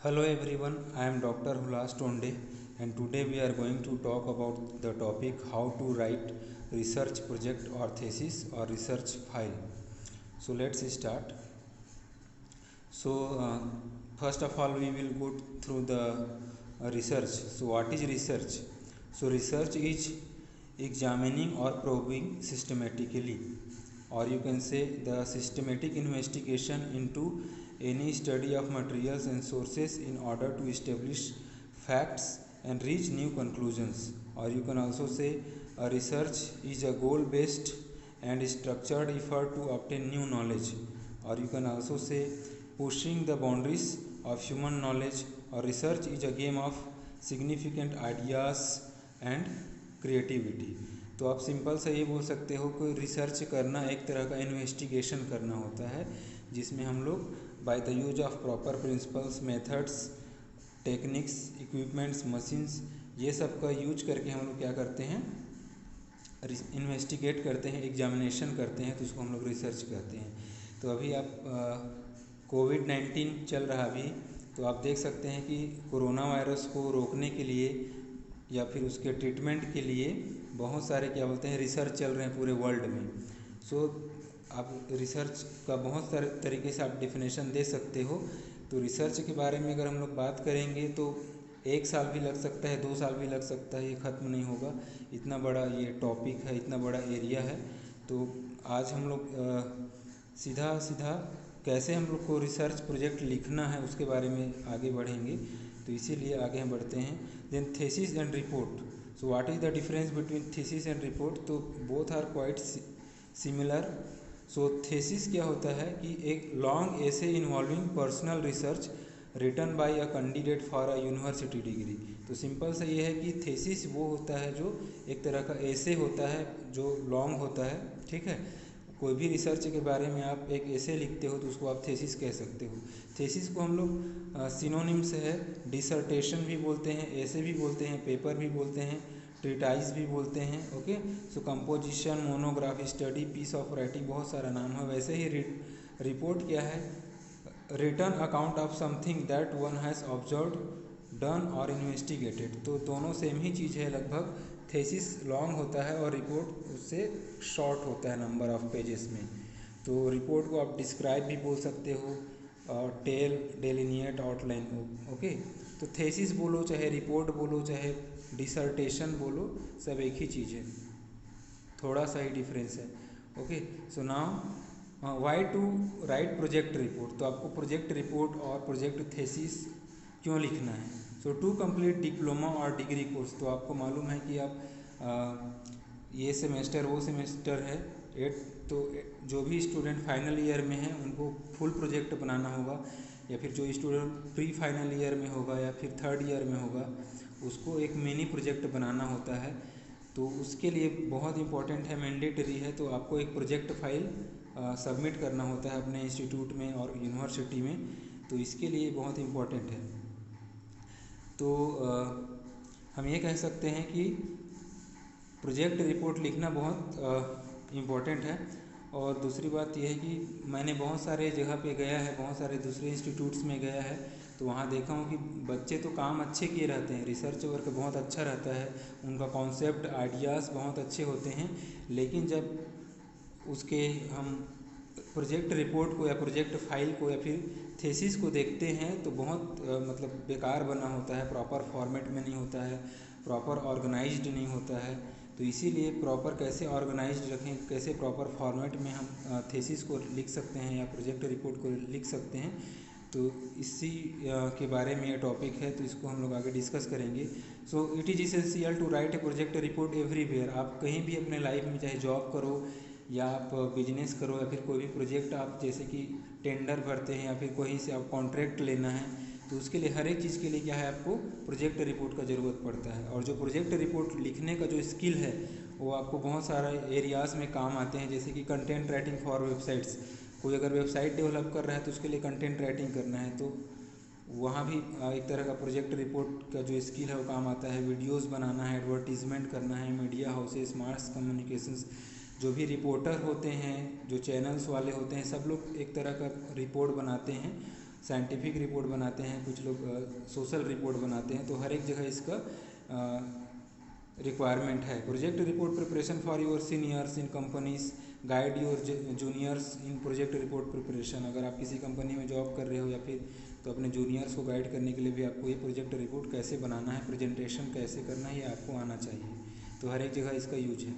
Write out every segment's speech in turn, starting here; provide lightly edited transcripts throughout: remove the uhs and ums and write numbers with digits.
Hello everyone, I am Dr. Hulas Tonde and today we are going to talk about the topic how to write research project or thesis or research file. So let's start. So first of all we will go through the research. So what is research? So research is examining or probing systematically, or you can say the systematic investigation into any study of materials and sources in order to establish facts and reach new conclusions. Or you can also say a research is a goal based and structured effort to obtain new knowledge. Or you can also say pushing the boundaries of human knowledge. Or research is a game of significant ideas and creativity. तो आप simple से ये बोल सकते हो कि research करना एक तरह का इन्वेस्टिगेशन करना होता है, जिसमें हम लोग by the use of proper principles, methods, techniques, equipments, machines, ये सब का यूज करके हम लोग क्या करते हैं, इन्वेस्टिगेट करते हैं, एग्जामिनेशन करते हैं, तो उसको हम लोग रिसर्च कहते हैं। तो अभी आप कोविड-19 चल रहा अभी, तो आप देख सकते हैं कि कोरोना वायरस को रोकने के लिए या फिर उसके ट्रीटमेंट के लिए बहुत सारे क्या बोलते हैं रिसर्च चल रहे हैं पूरे वर्ल्ड में। सो आप रिसर्च का बहुत सारे तरीके से आप डेफिनेशन दे सकते हो। तो रिसर्च के बारे में अगर हम लोग बात करेंगे तो 1 साल भी लग सकता है, 2 साल भी लग सकता है, ये ख़त्म नहीं होगा। इतना बड़ा ये टॉपिक है, इतना बड़ा एरिया है। तो आज हम लोग सीधा सीधा कैसे हम लोग को रिसर्च प्रोजेक्ट लिखना है उसके बारे में आगे बढ़ेंगे। तो इसीलिए आगे हम बढ़ते हैं। Then thesis and report. So what is the difference between thesis and report? तो both are quite similar. So thesis क्या होता है कि एक long essay involving personal research written by a candidate for a university degree. तो simple सा ये है कि थीसिस वो होता है जो एक तरह का एसे होता है जो लॉन्ग होता है, ठीक है। कोई भी रिसर्च के बारे में आप एक ऐसे लिखते हो तो उसको आप थीसिस कह सकते हो। थीसिस को हम लोग सिनोनिम से है, डिसर्टेशन भी बोलते हैं, ऐसे भी बोलते हैं, पेपर भी बोलते हैं, ट्रीटाइज भी बोलते हैं। Okay, so composition, monograph, study, piece of writing, बहुत सारा नाम है। वैसे ही रिपोर्ट क्या है? Written account of something that one has observe, done और इन्वेस्टिगेटेड। तो दोनों सेम ही चीज़ है लगभग। थीसिस लॉन्ग होता है और रिपोर्ट उससे शॉर्ट होता है नंबर ऑफ पेजेस में। तो रिपोर्ट को आप डिस्क्राइब भी बोल सकते हो, और टेल, डेलिनिएट, आउटलाइन। ओके, तो थीसिस बोलो चाहे रिपोर्ट बोलो चाहे डिसर्टेशन बोलो, सब एक ही चीज़ है, थोड़ा सा ही डिफरेंस है। Okay, so now why to write project report. तो आपको प्रोजेक्ट रिपोर्ट और प्रोजेक्ट थीसिस क्यों लिखना है? सो टू कंप्लीट डिप्लोमा और डिग्री कोर्स। तो आपको मालूम है कि आप ये सेमेस्टर वो सेमेस्टर है 8, तो जो भी स्टूडेंट फाइनल ईयर में है उनको फुल प्रोजेक्ट बनाना होगा, या फिर जो स्टूडेंट प्री फाइनल ईयर में होगा या फिर थर्ड ईयर में होगा उसको एक मिनी प्रोजेक्ट बनाना होता है। तो उसके लिए बहुत इंपॉर्टेंट है, मैंडेटरी है। तो आपको एक प्रोजेक्ट फाइल सबमिट करना होता है अपने इंस्टीट्यूट में और यूनिवर्सिटी में। तो इसके लिए बहुत इम्पॉर्टेंट है। तो हम ये कह सकते हैं कि प्रोजेक्ट रिपोर्ट लिखना बहुत इम्पॉर्टेंट है। और दूसरी बात यह है कि मैंने बहुत सारे जगह पे गया है, बहुत सारे दूसरे इंस्टीट्यूट्स में गया है, तो वहाँ देखा हूँ कि बच्चे तो काम अच्छे किए रहते हैं, रिसर्च वर्क बहुत अच्छा रहता है, उनका कॉन्सेप्ट आइडियाज़ बहुत अच्छे होते हैं, लेकिन जब उसके हम प्रोजेक्ट रिपोर्ट को या प्रोजेक्ट फाइल को या फिर थीसिस को देखते हैं तो बहुत मतलब बेकार बना होता है, प्रॉपर फॉर्मेट में नहीं होता है, प्रॉपर ऑर्गेनाइज्ड नहीं होता है। तो इसीलिए प्रॉपर कैसे ऑर्गेनाइज्ड रखें, कैसे प्रॉपर फॉर्मेट में हम थीसिस को लिख सकते हैं या प्रोजेक्ट रिपोर्ट को लिख सकते हैं, तो इसी के बारे में ये टॉपिक है, तो इसको हम लोग आगे डिस्कस करेंगे। So it is essential to write a project report everywhere. आप कहीं भी अपने लाइफ में चाहे जॉब करो या आप बिजनेस करो या फिर कोई भी प्रोजेक्ट आप जैसे कि टेंडर भरते हैं या फिर कहीं से आप कॉन्ट्रैक्ट लेना है, तो उसके लिए हर एक चीज़ के लिए क्या है, आपको प्रोजेक्ट रिपोर्ट का ज़रूरत पड़ता है। और जो प्रोजेक्ट रिपोर्ट लिखने का जो स्किल है वो आपको बहुत सारा एरियाज़ में काम आते हैं, जैसे कि कंटेंट राइटिंग फॉर वेबसाइट्स। कोई अगर वेबसाइट डेवलप कर रहा है तो उसके लिए कंटेंट राइटिंग करना है, तो वहाँ भी एक तरह का प्रोजेक्ट रिपोर्ट का जो स्किल है वो काम आता है। वीडियोस बनाना है, एडवर्टीजमेंट करना है, मीडिया हाउसेस, मास कम्युनिकेशंस, जो भी रिपोर्टर होते हैं, जो चैनल्स वाले होते हैं, सब लोग एक तरह का रिपोर्ट बनाते हैं। साइंटिफिक रिपोर्ट बनाते हैं, कुछ लोग सोशल रिपोर्ट बनाते हैं, तो हर एक जगह इसका रिक्वायरमेंट है। Project report preparation for your seniors in companies, guide your juniors in project report preparation. अगर आप किसी कंपनी में जॉब कर रहे हो या फिर तो अपने जूनियर्स को गाइड करने के लिए भी आपको ये प्रोजेक्ट रिपोर्ट कैसे बनाना है, प्रेजेंटेशन कैसे करना है, ये आपको आना चाहिए। तो हर एक जगह इसका यूज है।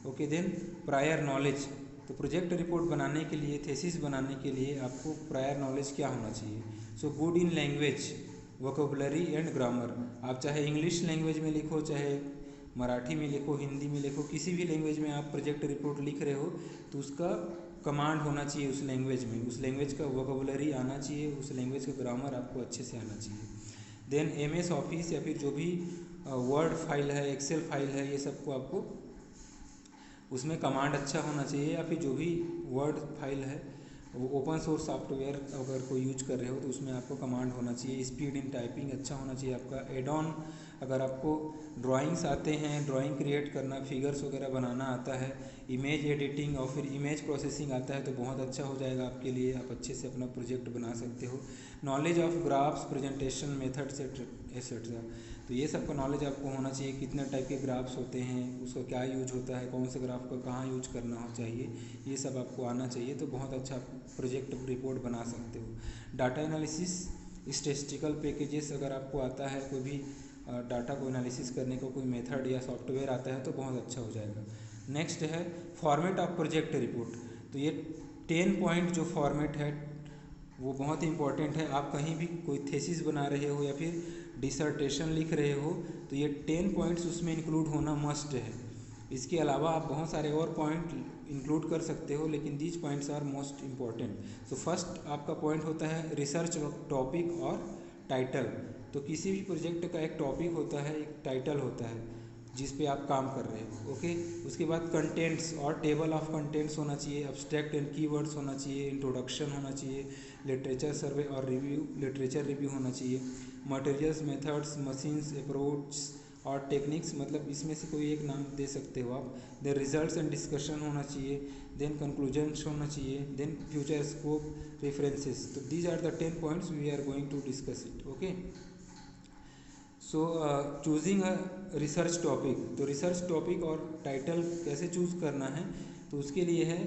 Okay, then prior knowledge. तो प्रोजेक्ट रिपोर्ट बनाने के लिए, थेसिस बनाने के लिए आपको प्रायर नॉलेज क्या होना चाहिए? So good in language, vocabulary and grammar. आप चाहे इंग्लिश लैंग्वेज में लिखो, चाहे मराठी में लिखो, हिंदी में लिखो, किसी भी लैंग्वेज में आप प्रोजेक्ट रिपोर्ट लिख रहे हो तो उसका कमांड होना चाहिए उस लैंग्वेज में, उस लैंग्वेज का वोकेबुलरी आना चाहिए, उस लैंग्वेज का ग्रामर आपको अच्छे से आना चाहिए। देन MS ऑफिस या फिर जो भी वर्ड फाइल है, एक्सेल फाइल है, ये सबको आपको उसमें कमांड अच्छा होना चाहिए। या फिर जो भी वर्ड फाइल है वो ओपन सोर्स सॉफ्टवेयर अगर कोई यूज कर रहे हो तो उसमें आपको कमांड होना चाहिए। स्पीड इन टाइपिंग अच्छा होना चाहिए आपका। एड ऑन, अगर आपको ड्राइंग्स आते हैं, ड्राइंग क्रिएट करना, फिगर्स वगैरह बनाना आता है, इमेज एडिटिंग और फिर इमेज प्रोसेसिंग आता है तो बहुत अच्छा हो जाएगा आपके लिए, आप अच्छे से अपना प्रोजेक्ट बना सकते हो। Knowledge of graphs, presentation methods etcetera, तो ये सब का नॉलेज आपको होना चाहिए। कितने टाइप के ग्राफ्स होते हैं, उसका क्या यूज होता है, कौन से ग्राफ का कहाँ यूज करना हो चाहिए, ये सब आपको आना चाहिए। तो बहुत अच्छा प्रोजेक्ट रिपोर्ट बना सकते हो। डाटा एनालिसिस, स्टैटिस्टिकल पैकेजेस अगर आपको आता है, कोई भी डाटा को एनालिसिस करने का कोई मेथड या सॉफ्टवेयर आता है तो बहुत अच्छा हो जाएगा। नेक्स्ट है फॉर्मेट ऑफ प्रोजेक्ट रिपोर्ट। तो ये 10 पॉइंट जो फॉर्मेट है वो बहुत इंपॉर्टेंट है। आप कहीं भी कोई थेसिस बना रहे हो या फिर डिसर्टेशन लिख रहे हो तो ये 10 पॉइंट्स उसमें इंक्लूड होना मस्ट है। इसके अलावा आप बहुत सारे और पॉइंट इंक्लूड कर सकते हो, लेकिन these points are most important. So first आपका पॉइंट होता है रिसर्च टॉपिक और टाइटल। तो किसी भी प्रोजेक्ट का एक टॉपिक होता है, एक टाइटल होता है जिस पे आप काम कर रहे हो। ओके, उसके बाद कंटेंट्स और टेबल ऑफ कंटेंट्स होना चाहिए, एब्स्ट्रैक्ट एंड कीवर्ड्स होना चाहिए, इंट्रोडक्शन होना चाहिए, लिटरेचर सर्वे और रिव्यू, लिटरेचर रिव्यू होना चाहिए, मटेरियल्स, मेथड्स, मशीन्स, अप्रोच और टेक्निक्स, मतलब इसमें से कोई एक नाम दे सकते हो आप। देन रिजल्ट्स एंड डिस्कशन होना चाहिए, देन कंक्लूजन्स होना चाहिए, देन फ्यूचर स्कोप, रेफरेंसेस। तो these are the 10 points we are going to discuss it. Okay, so choosing a research topic. तो रिसर्च टॉपिक और टाइटल कैसे चूज़ करना है, तो उसके लिए है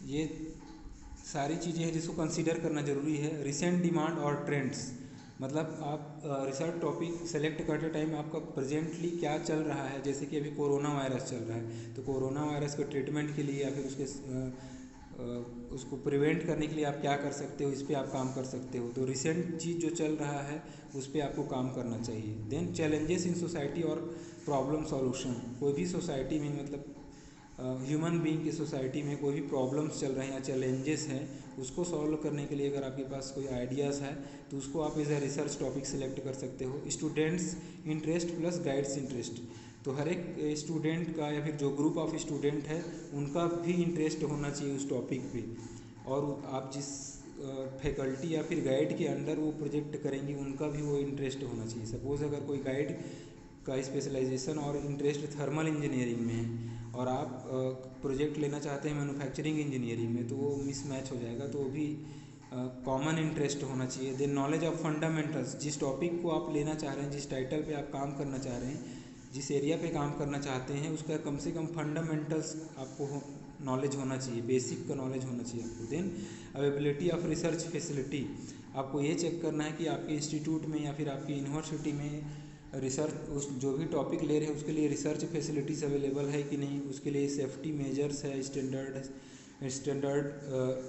ये सारी चीज़ें हैं जिसको कंसीडर करना ज़रूरी है। रिसेंट डिमांड और ट्रेंड्स, मतलब आप रिसर्च टॉपिक सेलेक्ट करते टाइम आपका प्रेजेंटली क्या चल रहा है। जैसे कि अभी कोरोना वायरस चल रहा है तो कोरोना वायरस के ट्रीटमेंट के लिए या फिर उसको प्रिवेंट करने के लिए आप क्या कर सकते हो, इस पे आप काम कर सकते हो। तो रिसेंट चीज़ जो चल रहा है उस पे आपको काम करना चाहिए। देन चैलेंजेस इन सोसाइटी और प्रॉब्लम सॉल्यूशन। कोई भी सोसाइटी में, मतलब ह्यूमन बीइंग की सोसाइटी में कोई भी प्रॉब्लम्स चल रहे हैं या चैलेंजेस हैं, उसको सॉल्व करने के लिए अगर आपके पास कोई आइडियाज़ है तो उसको आप as a research topic select कर सकते हो। Students interest plus guides interest. तो हर एक स्टूडेंट का या फिर जो ग्रुप ऑफ स्टूडेंट है उनका भी इंटरेस्ट होना चाहिए उस टॉपिक पे, और आप जिस फैकल्टी या फिर गाइड के अंडर वो प्रोजेक्ट करेंगे उनका भी वो इंटरेस्ट होना चाहिए। सपोज़ अगर कोई गाइड का स्पेशलाइजेशन और इंटरेस्ट थर्मल इंजीनियरिंग में है और आप प्रोजेक्ट लेना चाहते हैं मैन्युफैक्चरिंग इंजीनियरिंग में, तो वो मिसमैच हो जाएगा। तो वो भी कॉमन इंटरेस्ट होना चाहिए। देन नॉलेज ऑफ फंडामेंटल्स, जिस टॉपिक को आप लेना चाह रहे हैं, जिस टाइटल पे आप काम करना चाह रहे हैं, जिस एरिया पे काम करना चाहते हैं, उसका कम से कम फंडामेंटल्स आपको नॉलेज होना चाहिए, बेसिक का नॉलेज होना चाहिए आपको। Then availability of research facility, आपको ये चेक करना है कि आपके इंस्टीट्यूट में या फिर आपकी यूनिवर्सिटी में रिसर्च, उस जो भी टॉपिक ले रहे हैं उसके लिए रिसर्च फैसिलिटीज़ अवेलेबल है कि नहीं, उसके लिए सेफ्टी मेजर्स है, स्टैंडर्ड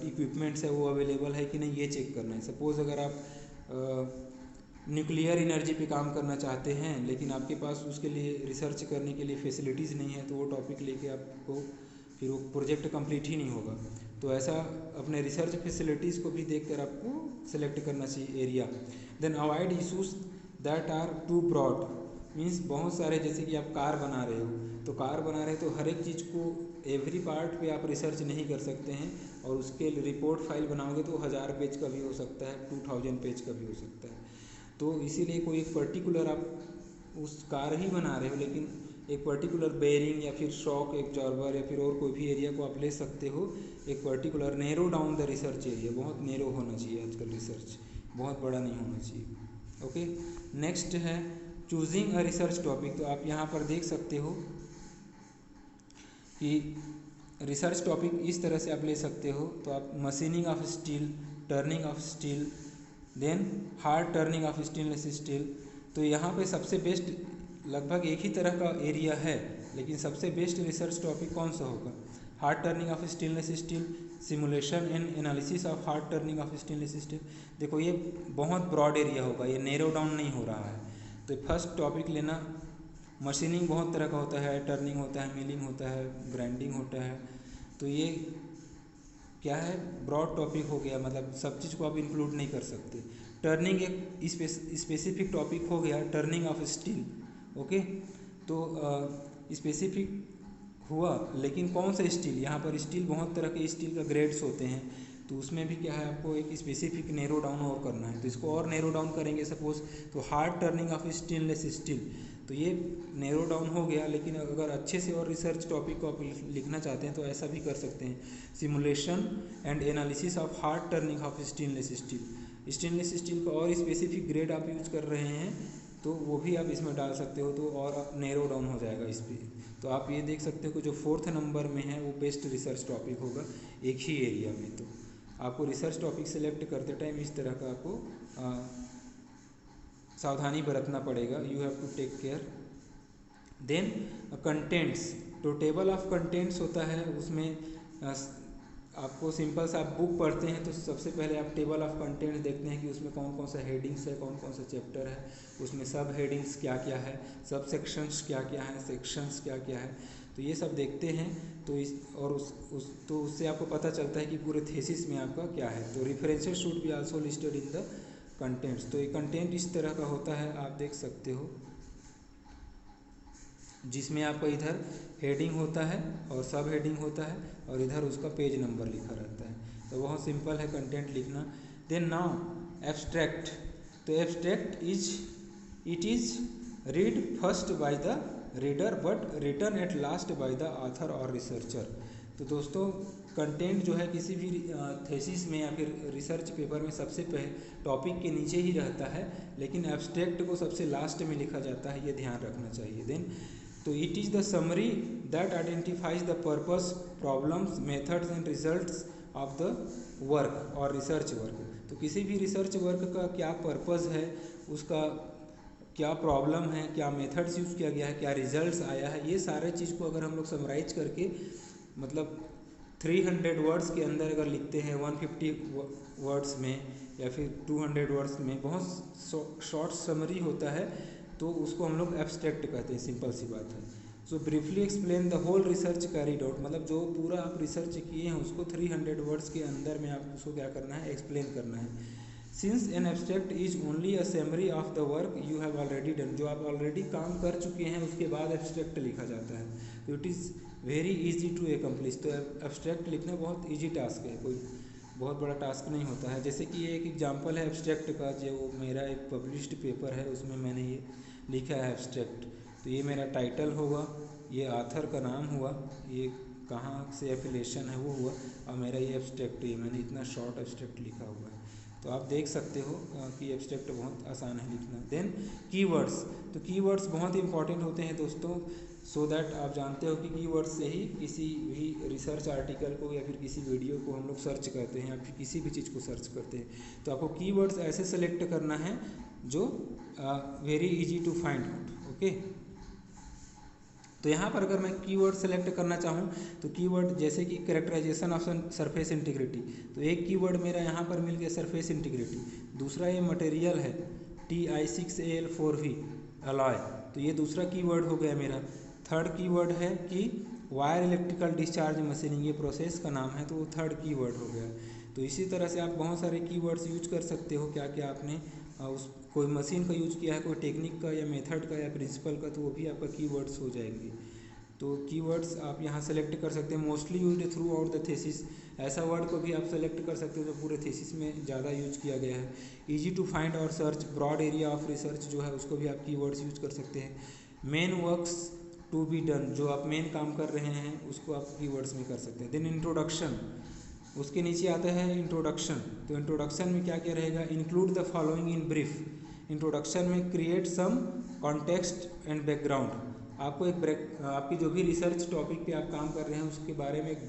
इक्विपमेंट्स है वो अवेलेबल है कि नहीं, ये चेक करना है। सपोज़ अगर आप न्यूक्लियर एनर्जी पे काम करना चाहते हैं लेकिन आपके पास उसके लिए रिसर्च करने के लिए फैसिलिटीज़ नहीं है, तो वो टॉपिक लेके आपको फिर वो प्रोजेक्ट कंप्लीट ही नहीं होगा। तो ऐसा अपने रिसर्च फैसिलिटीज़ को भी देखकर आपको सेलेक्ट करना चाहिए area. Then avoid issues that are too broad, means बहुत सारे, जैसे कि आप कार बना रहे हो तो कार बना रहे हो तो हर एक चीज़ को एवरी पार्ट पे आप रिसर्च नहीं कर सकते हैं, और उसके रिपोर्ट फाइल बनाओगे तो 1000 पेज का भी हो सकता है, 2000 पेज का भी हो सकता है। तो इसीलिए कोई एक पर्टिकुलर आप उस कार ही बना रहे हो लेकिन एक पर्टिकुलर बेयरिंग या फिर शॉक एब्जॉर्बर या फिर और कोई भी एरिया को आप ले सकते हो। एक particular narrow down the research area, बहुत नैरो होना चाहिए आजकल रिसर्च, बहुत बड़ा नहीं होना चाहिए। ओके, नेक्स्ट है चूजिंग अ रिसर्च टॉपिक। तो आप यहाँ पर देख सकते हो कि रिसर्च टॉपिक इस तरह से आप ले सकते हो। तो आप machining of steel, turning of steel, then hard turning of stainless steel. तो यहाँ पे सबसे बेस्ट लगभग एक ही तरह का एरिया है, लेकिन सबसे बेस्ट रिसर्च टॉपिक कौन सा होगा? Hard turning of stainless steel, simulation and analysis of hard turning of stainless steel. देखो ये बहुत ब्रॉड एरिया होगा, ये नैरो डाउन नहीं हो रहा है। तो फर्स्ट टॉपिक लेना, मशीनिंग बहुत तरह का होता है, टर्निंग होता है, मिलिंग होता है, ग्राइंडिंग होता है। तो ये क्या है, ब्रॉड टॉपिक हो गया, मतलब सब चीज़ को आप इंक्लूड नहीं कर सकते। टर्निंग एक स्पेसिफिक टॉपिक हो गया, टर्निंग ऑफ स्टील। ओके, तो स्पेसिफिक हुआ, लेकिन कौन सा स्टील? यहाँ पर स्टील बहुत तरह के स्टील का ग्रेड्स होते हैं, तो उसमें भी क्या है, आपको एक स्पेसिफिक नैरो डाउन और करना है। तो इसको और नैरो डाउन करेंगे सपोज, तो hard turning of stainless steel. तो ये नैरो डाउन हो गया, लेकिन अगर अच्छे से और रिसर्च टॉपिक को आप लिखना चाहते हैं तो ऐसा भी कर सकते हैं, simulation and analysis of hard turning of stainless steel. Stainless steel का और स्पेसिफिक ग्रेड आप यूज कर रहे हैं तो वो भी आप इसमें डाल सकते हो, तो और नैरो डाउन हो जाएगा इस पर। तो आप ये देख सकते हो कि जो 4th नंबर में है वो बेस्ट रिसर्च टॉपिक होगा एक ही एरिया में। तो आपको रिसर्च टॉपिक सेलेक्ट करते टाइम इस तरह का आपको सावधानी बरतना पड़ेगा, you have to take care. Then contents, तो टेबल ऑफ कंटेंट्स होता है, उसमें आपको सिंपल सा आप बुक पढ़ते हैं तो सबसे पहले आप टेबल ऑफ कंटेंट्स देखते हैं कि उसमें कौन कौन सा हेडिंग्स है, कौन कौन सा चैप्टर है, उसमें सब हेडिंग्स क्या क्या है, सब सेक्शंस क्या क्या है, सेक्शंस क्या क्या है, तो ये सब देखते हैं। तो तो उससे आपको पता चलता है कि पूरे थीसिस में आपका क्या है। तो references should be also listed in the contents. तो ये कंटेंट इस तरह का होता है, आप देख सकते हो, जिसमें आपका इधर हेडिंग होता है और सब हेडिंग होता है और इधर उसका पेज नंबर लिखा रहता है। तो बहुत सिंपल है कंटेंट लिखना। Then now abstract. तो abstract it is read first by the reader but written at last by the author और रिसर्चर। तो दोस्तों कंटेंट जो है किसी भी थीसिस में या फिर रिसर्च पेपर में सबसे पहले टॉपिक के नीचे ही रहता है, लेकिन एब्स्ट्रैक्ट को सबसे लास्ट में लिखा जाता है, ये ध्यान रखना चाहिए। देन तो it is the summary that identifies the purpose, problems, methods and results of the work और रिसर्च वर्क। तो किसी भी रिसर्च वर्क का क्या पर्पस है, उसका क्या प्रॉब्लम है, क्या मेथड्स यूज़ किया गया है, क्या रिजल्ट्स आया है, ये सारे चीज़ को अगर हम लोग समराइज करके मतलब 300 वर्ड्स के अंदर अगर लिखते हैं, 150 वर्ड्स में या फिर 200 वर्ड्स में, बहुत शॉर्ट समरी होता है, तो उसको हम लोग एब्स्ट्रैक्ट कहते हैं। सिंपल सी बात है। So briefly explain the whole research carried out, मतलब जो पूरा आप रिसर्च किए हैं उसको 300 वर्ड्स के अंदर में आप उसको क्या करना है, एक्सप्लेन करना है। Since an abstract is only a summary of the work you have already done, जो आप ऑलरेडी काम कर चुके हैं उसके बाद एब्स्ट्रैक्ट लिखा जाता है। तो it is very easy to accomplish. तो एब्स्ट्रैक्ट लिखना बहुत ईजी टास्क है, कोई बहुत बड़ा टास्क नहीं होता है। जैसे कि ये एक एग्जांपल है एब्स्ट्रैक्ट का, जो मेरा एक पब्लिश्ड पेपर है उसमें मैंने ये लिखा है एब्स्ट्रैक्ट। तो ये मेरा टाइटल होगा, ये ऑथर का नाम हुआ, ये कहाँ से एफिलिएशन है वो हुआ, और मेरा ये एब्स्ट्रैक्ट, ये मैंने इतना शॉर्ट एब्स्ट्रैक्ट लिखा हुआ है। तो आप देख सकते हो कि एब्स्ट्रैक्ट बहुत आसान है लिखना। देन कीवर्ड्स, तो कीवर्ड्स बहुत इंपॉर्टेंट होते हैं दोस्तों, सो दैट आप जानते हो कि कीवर्ड्स से ही किसी भी रिसर्च आर्टिकल को या फिर किसी वीडियो को हम लोग सर्च करते हैं या फिर किसी भी चीज़ को सर्च करते हैं। तो आपको कीवर्ड्स ऐसे सेलेक्ट करना है जो very easy to find out. Okay, तो यहाँ पर अगर मैं कीवर्ड सेलेक्ट करना चाहूँ तो कीवर्ड जैसे कि कैरेक्टराइजेशन ऑफ सरफेस इंटीग्रिटी, तो एक कीवर्ड मेरा यहाँ पर मिल गया सरफेस इंटीग्रिटी। दूसरा ये मटेरियल है Ti6Al4V अलॉय, तो ये दूसरा कीवर्ड हो गया मेरा। थर्ड कीवर्ड है कि वायर इलेक्ट्रिकल डिस्चार्ज मशीनिंग, ये प्रोसेस का नाम है, तो वो थर्ड कीवर्ड हो गया। तो इसी तरह से आप बहुत सारे कीवर्ड्स यूज कर सकते हो, क्या क्या आपने उस कोई मशीन का यूज किया है, कोई टेक्निक का या मेथड का या प्रिंसिपल का, तो वो भी आपका कीवर्ड्स हो जाएंगे। तो कीवर्ड्स आप यहाँ सेलेक्ट कर सकते हैं। Mostly used through out the thesis, ऐसा वर्ड को भी आप सेलेक्ट कर सकते हो जो पूरे थीसिस में ज़्यादा यूज किया गया है। इजी टू फाइंड और search, broad area of research जो है उसको भी आप कीवर्ड्स यूज कर सकते हैं। Main works to be done, जो आप मेन काम कर रहे हैं उसको आप कीवर्ड्स में कर सकते हैं। देन इंट्रोडक्शन, उसके नीचे आता है इंट्रोडक्शन। तो इंट्रोडक्शन में क्या क्या रहेगा, include the following in brief. Introduction में create some context and background, आपको आपकी जो भी रिसर्च टॉपिक पे आप काम कर रहे हैं उसके बारे में एक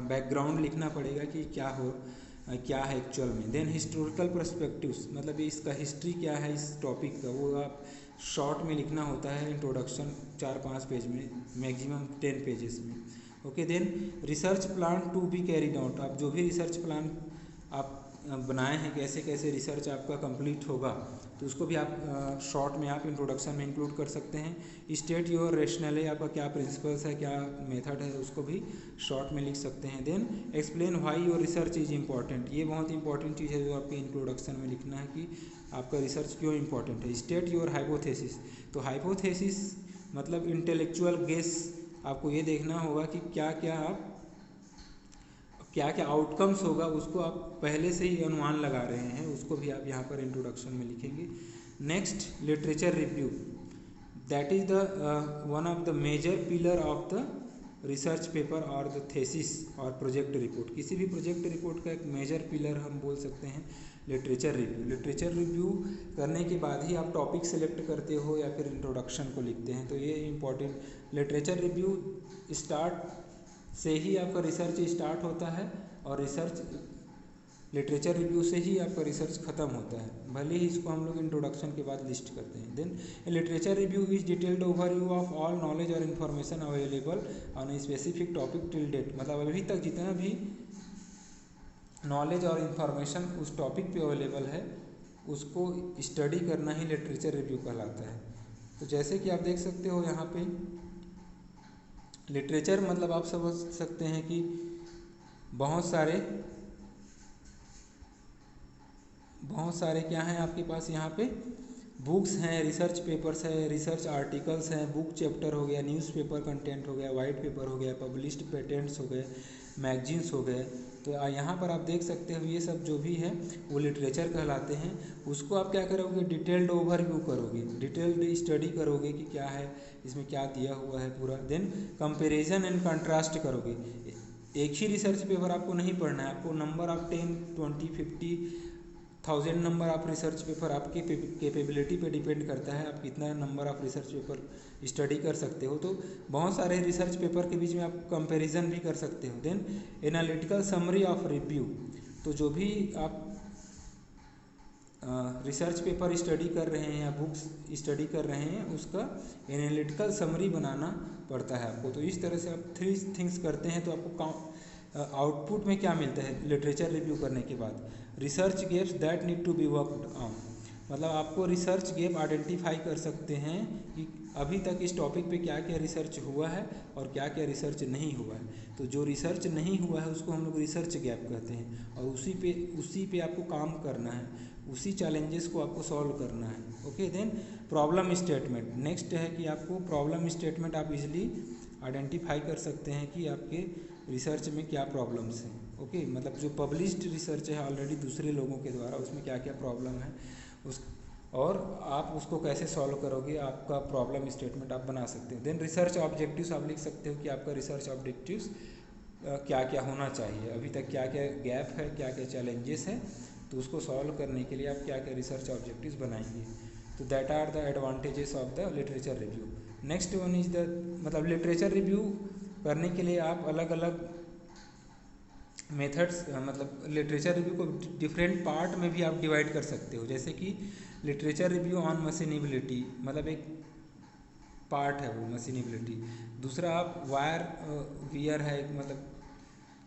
बैकग्राउंड लिखना पड़ेगा कि क्या है एक्चुअल में। देन हिस्टोरिकल पर्सपेक्टिव्स, मतलब इसका हिस्ट्री क्या है इस टॉपिक का, वो आप शॉर्ट में लिखना होता है इंट्रोडक्शन 4-5 पेज में, मैक्सिमम 10 पेजेस में। Okay, then research plan to be carried out, आप जो भी रिसर्च प्लान आप बनाए हैं, कैसे कैसे रिसर्च आपका कंप्लीट होगा, तो उसको भी आप शॉर्ट में आप इंट्रोडक्शन में इंक्लूड कर सकते हैं। स्टेट योर रेशनल, आपका क्या प्रिंसिपल्स है, क्या मेथड है, उसको भी शॉर्ट में लिख सकते हैं। Then explain why your research is important, ये बहुत इंपॉर्टेंट चीज़ है जो आपके इंट्रोडक्शन में लिखना है कि आपका रिसर्च क्यों इंपॉर्टेंट है। स्टेट योर हाइपोथेसिस, तो हाइपोथेसिस मतलब इंटेलेक्चुअल गेस, आपको ये देखना होगा कि क्या क्या आउटकम्स होगा, उसको आप पहले से ही अनुमान लगा रहे हैं, उसको भी आप यहाँ पर इंट्रोडक्शन में लिखेंगे। Next, literature review, that is the one of the major pillar of the research paper और द थेसिस और प्रोजेक्ट रिपोर्ट। किसी भी प्रोजेक्ट रिपोर्ट का एक मेजर पिलर हम बोल सकते हैं लिटरेचर रिव्यू। लिटरेचर रिव्यू करने के बाद ही आप टॉपिक सेलेक्ट करते हो या फिर इंट्रोडक्शन को लिखते हैं, तो ये इम्पॉर्टेंट। लिटरेचर रिव्यू स्टार्ट से ही आपका रिसर्च स्टार्ट होता है और लिटरेचर रिव्यू से ही आपका रिसर्च खत्म होता है, भले ही इसको हम लोग इंट्रोडक्शन के बाद लिस्ट करते हैं। Then literature review is detailed overview of all knowledge और information available on a specific topic till date, मतलब अभी तक जितना भी नॉलेज और इन्फॉर्मेशन उस टॉपिक पे अवेलेबल है उसको स्टडी करना ही लिटरेचर रिव्यू कहलाता है। तो जैसे कि आप देख सकते हो यहाँ पे लिटरेचर मतलब आप समझ सकते हैं कि बहुत सारे क्या हैं आपके पास यहाँ पे, बुक्स हैं, रिसर्च पेपर्स है, रिसर्च आर्टिकल्स हैं, बुक चैप्टर हो गया, न्यूज़पेपर कंटेंट हो गया, वाइट पेपर हो गया, पब्लिश्ड पेटेंट्स हो गए, मैगजीन्स हो गए। तो यहाँ पर आप देख सकते हो ये सब जो भी है वो लिटरेचर कहलाते हैं। उसको आप क्या करोगे, डिटेल्ड ओवरव्यू करोगे, डिटेल्ड स्टडी करोगे कि क्या है इसमें, क्या दिया हुआ है पूरा। देन कंपैरिजन एंड कंट्रास्ट करोगे। एक ही रिसर्च पेपर आपको नहीं पढ़ना है, आपको number of 10, 20, 50,000 number of research paper आपकी कैपेबिलिटी पे डिपेंड करता है, आप कितना number of research paper study कर सकते हो। तो बहुत सारे रिसर्च पेपर के बीच में आप कंपैरिजन भी कर सकते हो। Then analytical summary of review, तो जो भी आप रिसर्च पेपर स्टडी कर रहे हैं या बुक्स स्टडी कर रहे हैं उसका एनालिटिकल समरी बनाना पड़ता है आपको। तो इस तरह से आप 3 थिंग्स करते हैं तो आपको आउटपुट में क्या मिलता है लिटरेचर रिव्यू करने के बाद, research gaps that need to be worked on, मतलब आपको रिसर्च गैप आइडेंटिफाई कर सकते हैं कि अभी तक इस टॉपिक पे क्या क्या रिसर्च हुआ है और क्या क्या रिसर्च नहीं हुआ है। तो जो रिसर्च नहीं हुआ है उसको हम लोग रिसर्च गैप कहते हैं और उसी पे आपको काम करना है, उसी चैलेंजेस को आपको सॉल्व करना है। Okay, then problem statement, next है कि आपको प्रॉब्लम स्टेटमेंट आप इजीली आइडेंटिफाई कर सकते हैं कि आपके रिसर्च में क्या प्रॉब्लम्स हैं। ओके, मतलब जो पब्लिश्ड रिसर्च है ऑलरेडी दूसरे लोगों के द्वारा, उसमें क्या क्या प्रॉब्लम है और आप उसको कैसे सॉल्व करोगे, आपका प्रॉब्लम स्टेटमेंट आप बना सकते हो। देन रिसर्च ऑब्जेक्टिव्स आप लिख सकते हो कि आपका रिसर्च ऑब्जेक्टिव्स क्या क्या होना चाहिए, अभी तक क्या क्या गैप है, क्या क्या चैलेंजेस हैं, तो उसको सॉल्व करने के लिए आप क्या क्या रिसर्च ऑब्जेक्टिव्स बनाएंगे। तो that are the advantages of the literature review. Next one is the, मतलब लिटरेचर रिव्यू करने के लिए आप अलग अलग मेथड्स, मतलब लिटरेचर रिव्यू को डिफरेंट पार्ट में भी आप डिवाइड कर सकते हो। जैसे कि लिटरेचर रिव्यू ऑन मशीनेबिलिटी, मतलब एक पार्ट है वो मशीनेबिलिटी। दूसरा आप वायर वियर है, मतलब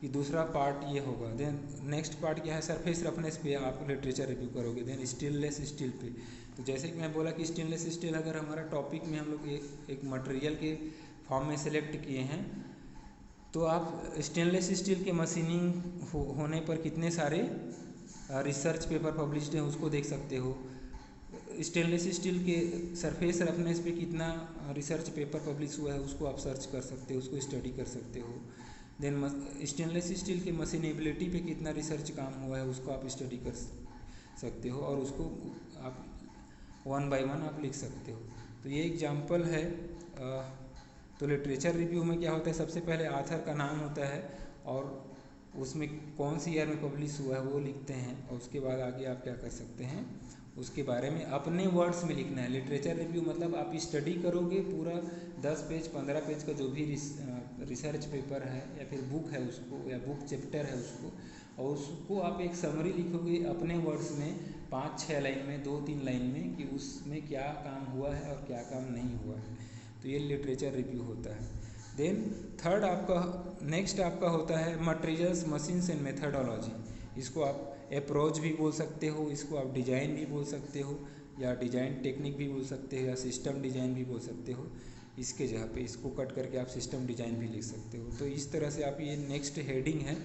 कि दूसरा पार्ट ये होगा। देन नेक्स्ट पार्ट क्या है, सरफेस रफनेस पे आप लिटरेचर रिव्यू करोगे। देन स्टेनलेस स्टील पे, तो जैसे कि मैं बोला कि स्टेनलेस स्टील अगर हमारा टॉपिक में हम लोग एक मटेरियल के फॉर्म में सेलेक्ट किए हैं तो आप स्टेनलेस स्टील के मशीनिंग होने पर कितने सारे रिसर्च पेपर पब्लिश्ड हैं उसको देख सकते हो। स्टेनलेस स्टील के सरफेस रफनेस पे कितना रिसर्च पेपर पब्लिश हुआ है उसको आप सर्च कर सकते हो, उसको स्टडी कर सकते हो। देन स्टेनलेस स्टील के मशीनेबिलिटी पे कितना रिसर्च काम हुआ है उसको आप स्टडी कर सकते हो और उसको आप 1 by 1 आप लिख सकते हो। तो ये एग्जांपल है तो लिटरेचर रिव्यू में क्या होता है, सबसे पहले ऑथर का नाम होता है और उसमें कौन सी ईयर में पब्लिश हुआ है वो लिखते हैं, और उसके बाद आगे आप क्या कर सकते हैं, उसके बारे में अपने वर्ड्स में लिखना है। लिटरेचर रिव्यू मतलब आप स्टडी करोगे पूरा 10 पेज 15 पेज का जो भी रिसर्च पेपर है या फिर बुक है उसको, या बुक चैप्टर है उसको, और उसको आप एक समरी लिखोगे अपने वर्ड्स में 5-6 लाइन में, 2-3 लाइन में, कि उसमें क्या काम हुआ है और क्या काम नहीं हुआ है। तो ये लिटरेचर रिव्यू होता है। देन थर्ड आपका नेक्स्ट आपका होता है मटेरियल्स, मशीन्स एंड मेथडोलॉजी। इसको आप अप्रोच भी बोल सकते हो, इसको आप डिजाइन भी बोल सकते हो, या डिजाइन टेक्निक भी बोल सकते हो, या सिस्टम डिजाइन भी बोल सकते हो। इसके जगह पे इसको कट करके आप सिस्टम डिजाइन भी लिख सकते हो। तो इस तरह से आप, ये नेक्स्ट हेडिंग है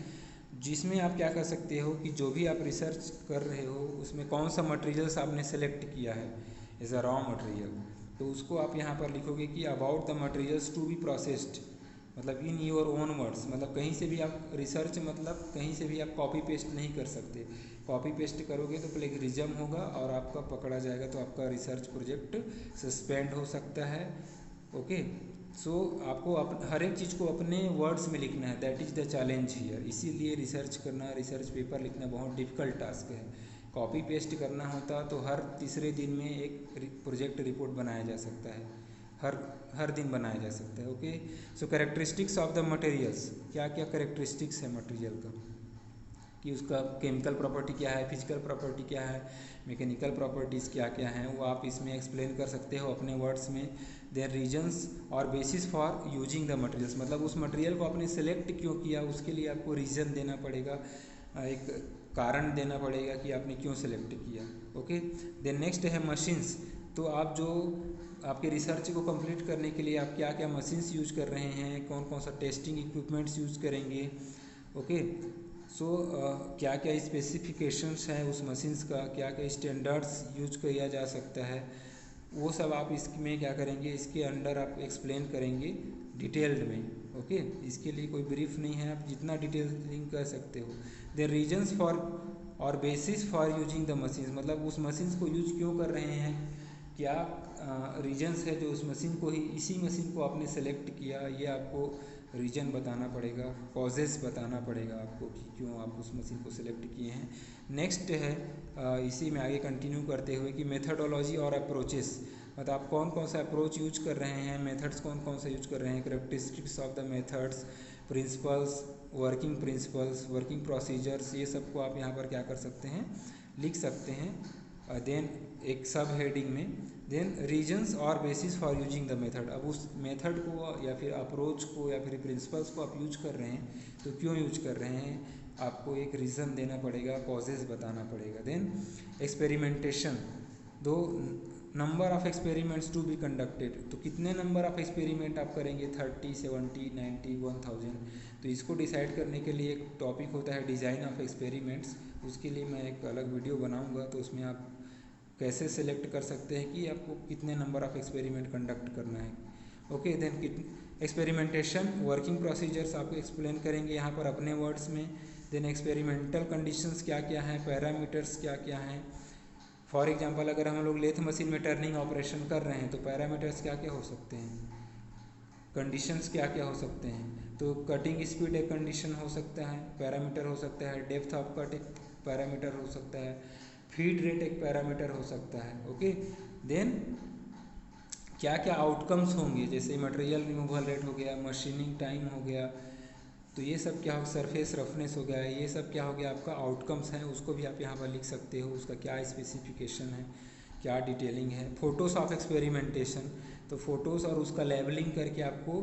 जिसमें आप क्या कर सकते हो कि जो भी आप रिसर्च कर रहे हो उसमें कौन सा मटेरियल्स आपने सेलेक्ट किया है एज अ रॉ मटेरियल, तो उसको आप यहाँ पर लिखोगे कि about the materials to be processed, मतलब इन योर ओन वर्ड्स। मतलब कहीं से भी आप रिसर्च, मतलब कहीं से भी आप कॉपी पेस्ट नहीं कर सकते। कॉपी पेस्ट करोगे तो प्लेगरिज्म होगा और आपका पकड़ा जाएगा, तो आपका रिसर्च प्रोजेक्ट सस्पेंड हो सकता है। ओके, सो आपको हर एक चीज़ को अपने वर्ड्स में लिखना है, that is the challenge here. इसीलिए रिसर्च करना, रिसर्च पेपर लिखना बहुत डिफ़िकल्ट टास्क है। कॉपी पेस्ट करना होता तो हर तीसरे दिन में एक प्रोजेक्ट रिपोर्ट बनाया जा सकता है, हर दिन बनाया जा सकता है। Okay, so characteristics of the materials, क्या क्या कैरेक्टरिस्टिक्स है मटेरियल का, कि उसका केमिकल प्रॉपर्टी क्या है, फिजिकल प्रॉपर्टी क्या है, मैकेनिकल प्रॉपर्टीज़ क्या क्या हैं, वो आप इसमें एक्सप्लेन कर सकते हो अपने वर्ड्स में। देयर रीजन्स और basis for using the materials, मतलब उस मटेरियल को आपने सेलेक्ट क्यों किया, उसके लिए आपको रीज़न देना पड़ेगा, एक कारण देना पड़ेगा कि आपने क्यों सेलेक्ट किया। ओके, देन नेक्स्ट है मशीन्स। तो आप जो आपके रिसर्च को कंप्लीट करने के लिए आप क्या क्या मशीन्स यूज कर रहे हैं, कौन कौन सा टेस्टिंग इक्विपमेंट्स यूज करेंगे। ओके, सो क्या क्या स्पेसिफिकेशंस हैं उस मशीन्स का, क्या क्या स्टैंडर्ड्स यूज किया जा सकता है, वो सब आप इसमें क्या करेंगे, इसके अंडर आप एक्सप्लेन करेंगे डिटेल्ड में। ओके, इसके लिए कोई ब्रीफ नहीं है, आप जितना डिटेलिंग कर सकते हो। द रीजन्स फॉर और basis for using the machines, मतलब उस मशीन्स को यूज क्यों कर रहे हैं, क्या रीजन्स है जो उस मशीन को ही, इसी मशीन को आपने सेलेक्ट किया, ये आपको रीजन बताना पड़ेगा, कॉजेस बताना पड़ेगा आपको कि क्यों आप उस मशीन को सिलेक्ट किए हैं। नेक्स्ट है इसी में आगे कंटिन्यू करते हुए कि मेथडोलॉजी और अप्रोचेस, मतलब आप कौन कौन सा अप्रोच यूज कर रहे हैं, मेथड्स कौन कौन सा यूज कर रहे हैं, characteristics of the methods, principles, working principles, working procedures, ये सब को आप यहाँ पर क्या कर सकते हैं, लिख सकते हैं। देन एक सब हेडिंग में, देन रीजन्स और basis for using the method, अब उस मेथड को या फिर अप्रोच को या फिर प्रिंसिपल्स को आप यूज कर रहे हैं तो क्यों यूज कर रहे हैं, आपको एक रीज़न देना पड़ेगा, कॉजेज बताना पड़ेगा। देन एक्सपेरिमेंटेशन, दो number of experiments to be conducted, तो कितने नंबर ऑफ एक्सपेरिमेंट आप करेंगे, 30, 70, 90, 1000, तो इसको डिसाइड करने के लिए एक टॉपिक होता है डिज़ाइन ऑफ एक्सपेरिमेंट्स। उसके लिए मैं एक अलग वीडियो बनाऊंगा, तो उसमें आप कैसे सेलेक्ट कर सकते हैं कि आपको कितने नंबर ऑफ एक्सपेरिमेंट कंडक्ट करना है। Okay, then experimentation, working procedures आपको एक्सप्लेन करेंगे यहाँ पर अपने वर्ड्स में। देन एक्सपेरिमेंटल कंडीशंस क्या क्या हैं, पैरामीटर्स क्या क्या हैं। फॉर एग्जांपल अगर हम लोग लेथ मशीन में टर्निंग ऑपरेशन कर रहे हैं तो पैरामीटर्स क्या क्या हो सकते हैं, कंडीशंस क्या क्या हो सकते हैं। तो कटिंग स्पीड एक कंडीशन हो सकता है, पैरामीटर हो सकता है, डेप्थ ऑफ कट एक पैरामीटर हो सकता है, फीड रेट एक पैरामीटर हो सकता है। ओके, देन क्या क्या आउटकम्स होंगे, जैसे मटेरियल रिमूवल रेट हो गया, मशीनिंग टाइम हो गया, तो ये सब क्या हो, सरफेस रफनेस हो गया, ये सब क्या हो गया आपका आउटकम्स हैं, उसको भी आप यहाँ पर लिख सकते हो, उसका क्या स्पेसिफिकेशन है, क्या डिटेलिंग है। फोटोज़ ऑफ एक्सपेरिमेंटेशन, तो फोटोज़ और उसका लेबलिंग करके आपको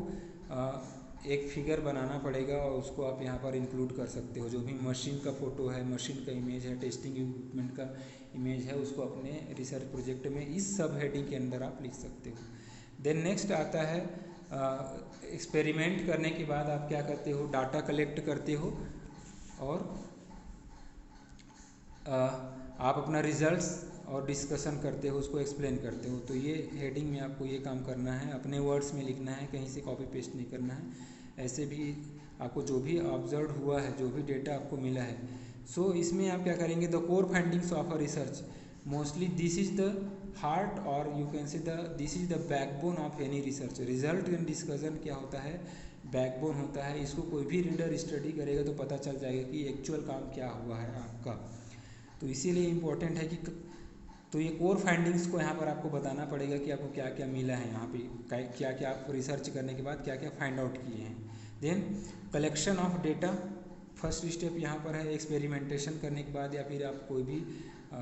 एक फिगर बनाना पड़ेगा और उसको आप यहाँ पर इंक्लूड कर सकते हो। जो भी मशीन का फ़ोटो है, मशीन का इमेज है, टेस्टिंग इक्विपमेंट का इमेज है, उसको अपने रिसर्च प्रोजेक्ट में इस सब हेडिंग के अंदर आप लिख सकते हो। देन नेक्स्ट आता है एक्सपेरिमेंट करने के बाद आप क्या करते हो, डाटा कलेक्ट करते हो और आप अपना रिजल्ट्स और डिस्कशन करते हो, उसको एक्सप्लेन करते हो। तो ये हेडिंग में आपको ये काम करना है, अपने वर्ड्स में लिखना है, कहीं से कॉपी पेस्ट नहीं करना है। ऐसे भी आपको जो भी ऑब्जर्व हुआ है, जो भी डेटा आपको मिला है, सो इसमें आप क्या करेंगे, the core findings of a research, mostly this is the heart और you can say the this is the backbone of any research. Result and discussion क्या होता है, बैकबोन होता है। इसको कोई भी रीडर स्टडी करेगा तो पता चल जाएगा कि एक्चुअल काम क्या हुआ है आपका। तो इसीलिए इम्पोर्टेंट है कि तो ये कोर फाइंडिंग्स को यहाँ पर आपको बताना पड़ेगा कि आपको क्या क्या मिला है, यहाँ पे क्या क्या आप रिसर्च करने के बाद क्या क्या फाइंड आउट किए हैं। Then collection of data, first step यहाँ पर है एक्सपेरिमेंटेशन करने के बाद या फिर आप कोई भी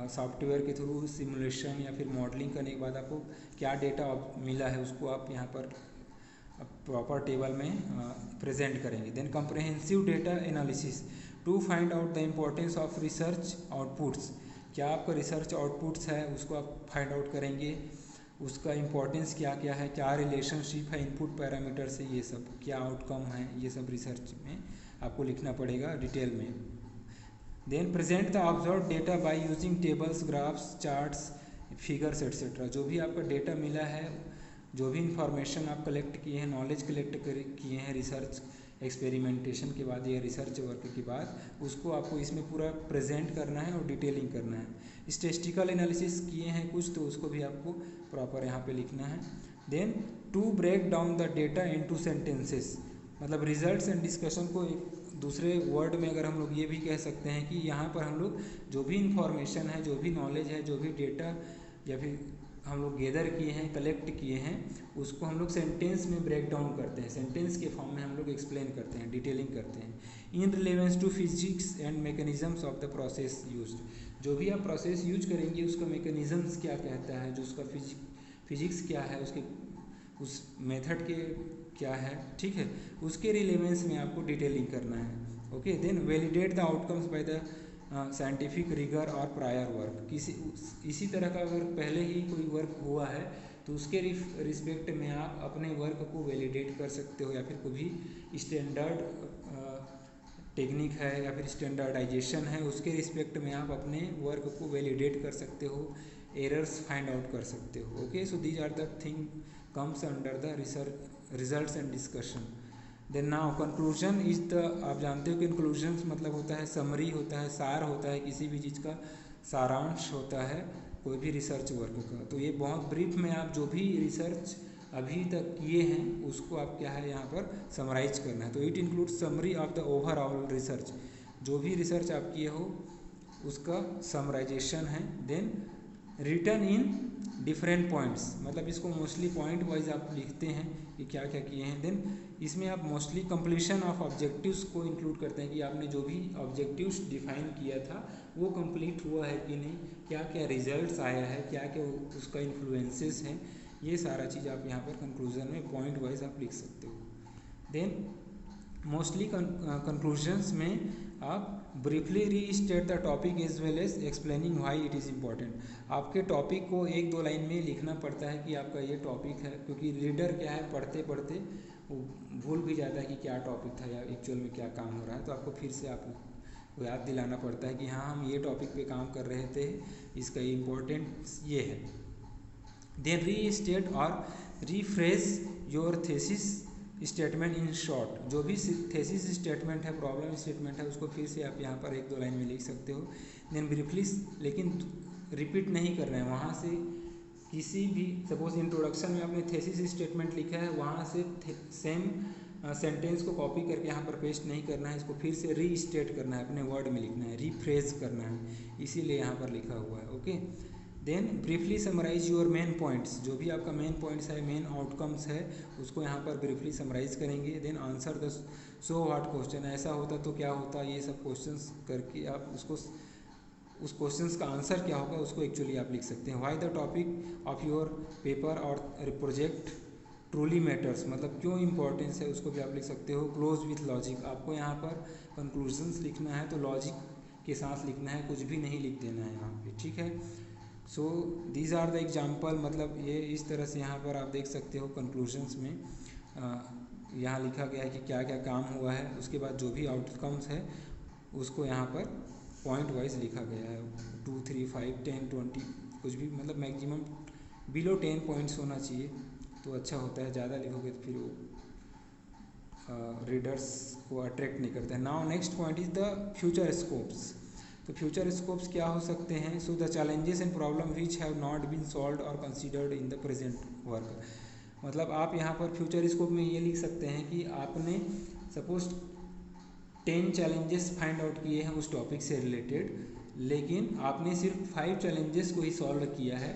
सॉफ्टवेयर के थ्रू सिमुलेशन या फिर मॉडलिंग करने के बाद आपको क्या डेटा मिला है उसको आप यहाँ पर प्रॉपर टेबल में प्रेजेंट करेंगे। Then comprehensive data analysis to find out the importance of research outputs, क्या आपका रिसर्च आउटपुट्स है उसको आप फाइंड आउट करेंगे, उसका इम्पोर्टेंस क्या क्या है, क्या रिलेशनशिप है इनपुट पैरामीटर से, ये सब क्या आउटकम है, ये सब रिसर्च में आपको लिखना पड़ेगा डिटेल में। Then present the observe data by using tables, graphs, charts, figures etcetera. जो भी आपका डेटा मिला है, जो भी इंफॉर्मेशन आप कलेक्ट किए हैं, नॉलेज कलेक्ट किए हैं रिसर्च एक्सपेरिमेंटेशन के बाद या रिसर्च वर्क के बाद, उसको आपको इसमें पूरा प्रेजेंट करना है और डिटेलिंग करना है। स्टैटिस्टिकल एनालिसिस किए हैं कुछ तो उसको भी आपको प्रॉपर यहाँ पे लिखना है। Then to break down the data into sentences, मतलब रिजल्ट्स एंड डिस्कशन को एक दूसरे वर्ड में अगर हम लोग ये भी कह सकते हैं कि यहाँ पर हम लोग जो भी इंफॉर्मेशन है, जो भी नॉलेज है, जो भी डेटा या फिर हम लोग गैदर किए हैं, कलेक्ट किए हैं, उसको हम लोग सेंटेंस में ब्रेक डाउन करते हैं, सेंटेंस के फॉर्म में हम लोग एक्सप्लेन करते हैं, डिटेलिंग करते हैं। In relevance to physics and mechanisms of the process used, जो भी आप प्रोसेस यूज करेंगे उसका मैकेनिज्म्स क्या कहता है, जो उसका फिजिक्स क्या है, उसके उस मेथड के क्या है, ठीक है, उसके रिलेवेंस में आपको डिटेलिंग करना है। Okay, then validate the outcomes by the scientific rigour और प्रायर वर्क, इसी तरह का अगर पहले ही कोई वर्क हुआ है तो उसके रिस्पेक्ट में आप अपने वर्क को वैलिडेट कर सकते हो, या फिर कोई भी स्टैंडर्ड टेक्निक है या फिर स्टैंडर्डाइजेशन है उसके रिस्पेक्ट में आप अपने वर्क को वैलिडेट कर सकते हो, एरर्स फाइंड आउट कर सकते हो। Okay, so these are the thing comes under the results and discussion. Then now conclusion is the, आप जानते हो कि कंक्लूजन मतलब होता है समरी, होता है सार, होता है किसी भी चीज़ का सारांश होता है कोई भी रिसर्च वर्क का। तो ये बहुत ब्रीफ में आप जो भी रिसर्च अभी तक किए हैं उसको आप क्या है यहाँ पर समराइज करना है। तो it include summary of the overall research, जो भी रिसर्च आप किए हो उसका समराइजेशन है। Then return in different points, मतलब इसको मोस्टली पॉइंट वाइज आप लिखते हैं कि क्या क्या किए हैं। देन इसमें आप मोस्टली कंप्लीशन ऑफ ऑब्जेक्टिव्स को इंक्लूड करते हैं कि आपने जो भी ऑब्जेक्टिव्स डिफाइन किया था वो कंप्लीट हुआ है कि नहीं, क्या क्या रिजल्ट्स आया है, क्या क्या उसका इन्फ्लुएंसेस हैं, ये सारा चीज़ आप यहाँ पर कंक्लूजन में पॉइंट वाइज आप लिख सकते हो। देन मोस्टली कंक्लूजन्स में आप briefly restate the topic as well as explaining why it is important. आपके टॉपिक को एक दो लाइन में लिखना पड़ता है कि आपका ये टॉपिक है, क्योंकि रीडर क्या है पढ़ते पढ़ते वो भूल भी जाता है कि क्या टॉपिक था या एक्चुअल में क्या काम हो रहा है। तो आपको फिर से आपको याद दिलाना पड़ता है कि हाँ हम ये टॉपिक पे काम कर रहे थे, इसका इम्पोर्टेंट ये है। देन रीस्टेट और rephrase your thesis statement in short, जो भी थेसिस स्टेटमेंट है, प्रॉब्लम स्टेटमेंट है, उसको फिर से आप यहाँ पर एक दो लाइन में लिख सकते हो। देन ब्रीफली, लेकिन रिपीट नहीं करना है, वहाँ से किसी भी सपोज इंट्रोडक्शन में आपने थेसिस स्टेटमेंट लिखा है वहाँ से सेम सेंटेंस को कॉपी करके यहाँ पर पेस्ट नहीं करना है, इसको फिर से रीस्टेट करना है, अपने वर्ड में लिखना है, रीफ्रेज करना है, इसीलिए यहाँ पर लिखा हुआ है। Okay, then briefly summarise your main points, जो भी आपका मेन पॉइंट्स है, मेन आउटकम्स है, उसको यहाँ पर ब्रीफली समराइज करेंगे। Then answer the so what question, ऐसा होता तो क्या होता, ये सब क्वेश्चंस करके आप उसको उस क्वेश्चंस का आंसर क्या होगा उसको एक्चुअली आप लिख सकते हैं। Why the topic of your paper और प्रोजेक्ट ट्रूली मैटर्स, मतलब क्यों इंपॉर्टेंस है उसको भी आप लिख सकते हो। क्लोज विथ लॉजिक, आपको यहाँ पर कंक्लूजन्स लिखना है तो लॉजिक के साथ लिखना है, कुछ भी नहीं लिख देना है यहाँ पे, ठीक है। So these are the example, मतलब ये इस तरह से यहाँ पर आप देख सकते हो कंक्लूजन्स में यहाँ लिखा गया है कि क्या क्या काम हुआ है, उसके बाद जो भी आउटकम्स है उसको यहाँ पर पॉइंट वाइज लिखा गया है, 2, 3, 5, 10, 20 कुछ भी, मतलब मैक्सिमम बिलो 10 पॉइंट्स होना चाहिए तो अच्छा होता है, ज़्यादा लिखोगे तो फिर वो रीडर्स को अट्रैक्ट नहीं करता है। Now next point is the future scopes, तो फ्यूचर स्कोप्स क्या हो सकते हैं? So the challenges and problem which have not been solved और considered in the present work. मतलब आप यहाँ पर फ्यूचर स्कोप में ये लिख सकते हैं कि आपने सपोज 10 चैलेंजेस फाइंड आउट किए हैं उस टॉपिक से रिलेटेड, लेकिन आपने सिर्फ 5 चैलेंजेस को ही सॉल्व किया है,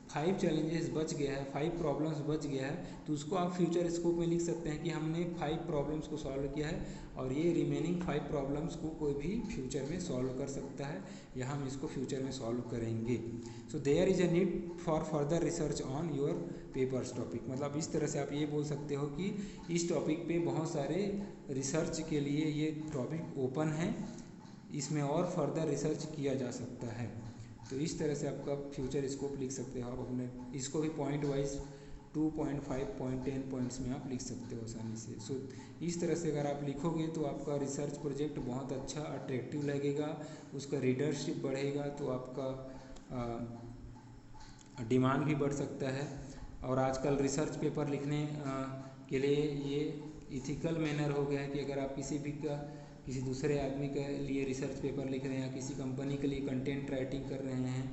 5 चैलेंजेस बच गया है, 5 प्रॉब्लम्स बच गया है, तो उसको आप फ्यूचर स्कोप में लिख सकते हैं कि हमने 5 प्रॉब्लम्स को सॉल्व किया है और ये रिमेनिंग 5 प्रॉब्लम्स को कोई भी फ्यूचर में सॉल्व कर सकता है या हम इसको फ्यूचर में सॉल्व करेंगे। So there is a need for further research on your papers topic. मतलब इस तरह से आप ये बोल सकते हो कि इस टॉपिक पे बहुत सारे रिसर्च के लिए ये टॉपिक ओपन है, इसमें और फर्दर रिसर्च किया जा सकता है। तो इस तरह से आपका फ्यूचर स्कोप लिख सकते हो आप अपने, इसको भी पॉइंट वाइज 2.5 पॉइंट 10 पॉइंट्स में आप लिख सकते हो आसानी से। सो इस तरह से अगर आप लिखोगे तो आपका रिसर्च प्रोजेक्ट बहुत अच्छा अट्रैक्टिव लगेगा, उसका रीडरशिप बढ़ेगा, तो आपका डिमांड भी बढ़ सकता है। और आजकल रिसर्च पेपर लिखने के लिए ये इथिकल मैनर हो गया है कि अगर आप किसी दूसरे आदमी के लिए रिसर्च पेपर लिख रहे हैं या किसी कंपनी के लिए कंटेंट राइटिंग कर रहे हैं,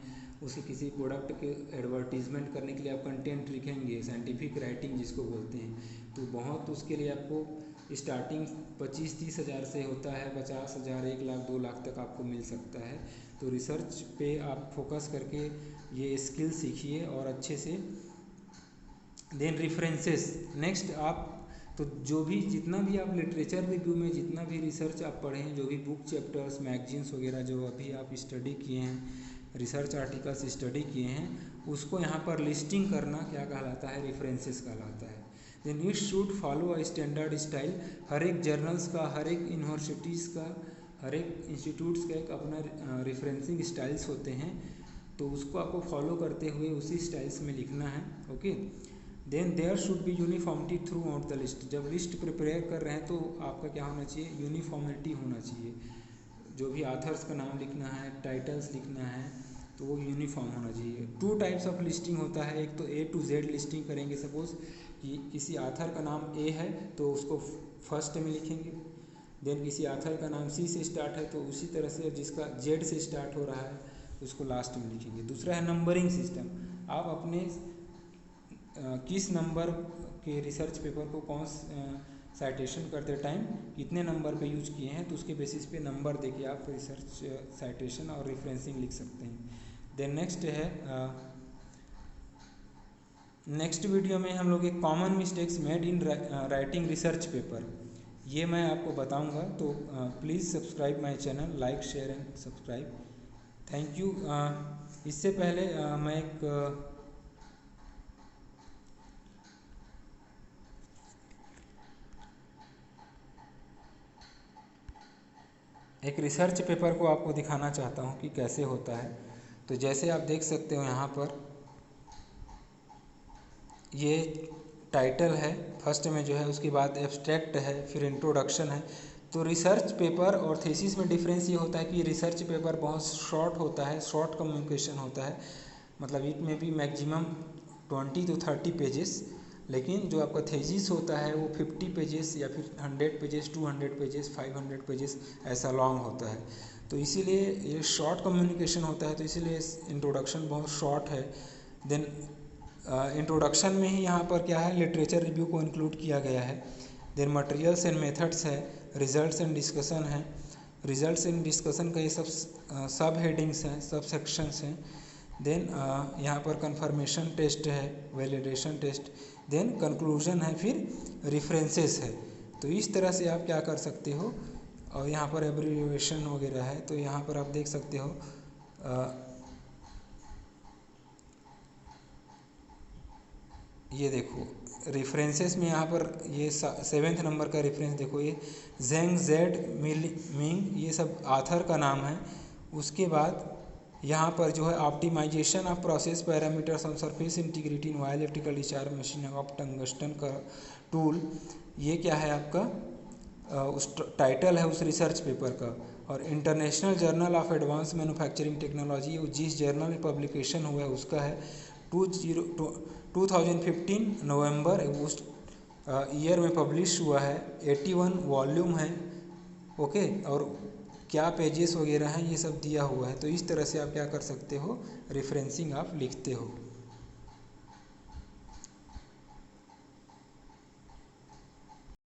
उसे किसी प्रोडक्ट के एडवर्टीजमेंट करने के लिए आप कंटेंट लिखेंगे, साइंटिफिक राइटिंग जिसको बोलते हैं, तो बहुत उसके लिए आपको स्टार्टिंग 25-30 हज़ार से होता है, 50,000, 1 लाख 2 लाख तक आपको मिल सकता है। तो रिसर्च पे आप फोकस करके ये स्किल सीखिए और अच्छे से। देन रेफरेंसेस, नेक्स्ट आप तो जो भी जितना भी आप लिटरेचर रिव्यू में जितना भी रिसर्च आप पढ़े हैं, जो भी बुक चैप्टर्स मैगजीन्स वगैरह जो अभी आप स्टडी किए हैं, रिसर्च आर्टिकल्स स्टडी किए हैं, उसको यहाँ पर लिस्टिंग करना क्या कहलाता है? रेफरेंसेस कहलाता है। Then it should follow a standard style. हर एक जर्नल्स का, हर एक यूनिवर्सिटीज़ का, हर एक इंस्टीट्यूट्स का एक अपना रेफरेंसिंग स्टाइल्स होते हैं, तो उसको आपको फॉलो करते हुए उसी स्टाइल्स में लिखना है। Okay, then there should be uniformity throughout the list. जब लिस्ट प्रिपेयर कर रहे हैं तो आपका क्या होना चाहिए? यूनिफॉर्मिटी होना चाहिए। जो भी आथर्स का नाम लिखना है, टाइटल्स लिखना है, तो वो यूनिफॉर्म होना चाहिए। 2 टाइप्स ऑफ लिस्टिंग होता है, एक तो A to Z लिस्टिंग करेंगे। सपोज कि किसी आथर का नाम A है तो उसको फर्स्ट में लिखेंगे, देन किसी आथर का नाम C से स्टार्ट है तो उसी तरह से जिसका Z से स्टार्ट हो रहा है उसको लास्ट में लिखेंगे। दूसरा है नंबरिंग सिस्टम। आप अपने किस नंबर के रिसर्च पेपर को कौन साइटेशन करते टाइम कितने नंबर पे यूज किए हैं, तो उसके बेसिस पे नंबर देके आप रिसर्च साइटेशन और रेफरेंसिंग लिख सकते हैं। देन नेक्स्ट है नेक्स्ट वीडियो में हम लोग एक common mistakes made in writing research paper, ये मैं आपको बताऊंगा। तो please subscribe my channel, like share and subscribe. Thank you. इससे पहले मैं एक रिसर्च पेपर को आपको दिखाना चाहता हूँ कि कैसे होता है। तो जैसे आप देख सकते हो यहाँ पर ये टाइटल है फर्स्ट में जो है, उसके बाद एब्स्ट्रैक्ट है, फिर इंट्रोडक्शन है। तो रिसर्च पेपर और थीसिस में डिफरेंस ये होता है कि रिसर्च पेपर बहुत शॉर्ट होता है, शॉर्ट कम्युनिकेशन होता है, मतलब इट में भी मैक्सिमम 20 to 30 पेजेस, लेकिन जो आपका थीसिस होता है वो 50 पेजेस या फिर 100 पेजेस, 200 पेजेस, 500 पेजेस ऐसा लॉन्ग होता है। तो इसीलिए ये शॉर्ट कम्युनिकेशन होता है, तो इसीलिए इंट्रोडक्शन बहुत शॉर्ट है। देन इंट्रोडक्शन में ही यहाँ पर क्या है, लिटरेचर रिव्यू को इंक्लूड किया गया है। देन मटेरियल्स एंड मेथड्स है, रिजल्ट्स एंड डिस्कशन है। रिजल्ट्स एंड डिस्कशन का ये सब हेडिंग्स हैं, सब सेक्शंस हैं। देन यहाँ पर कंफर्मेशन टेस्ट है, वैलिडेशन टेस्ट, देन कंक्लूजन है, फिर रेफरेंसेस है। तो इस तरह से आप क्या कर सकते हो। और यहाँ पर एब्रिविएशन वगैरह है, तो यहाँ पर आप देख सकते हो ये देखो रेफरेंसेस में यहाँ पर ये 7वें नंबर का रेफरेंस देखो, ये जेंग जेड मिंग, ये सब आथर का नाम है। उसके बाद यहाँ पर जो है optimisation of process parameters on surface integrity in wire electrical discharge machine of tungsten का टूल, ये क्या है आपका उस टाइटल है उस रिसर्च पेपर का। और international journal of advance manufacturing technology, जिस जर्नल में पब्लिकेशन हुआ है उसका है 2015 नवंबर उस ईयर में पब्लिश हुआ है, 81 वॉल्यूम है। ओके, और क्या पेजेस वगैरह हैं ये सब दिया हुआ है। तो इस तरह से आप क्या कर सकते हो, रेफरेंसिंग आप लिखते हो।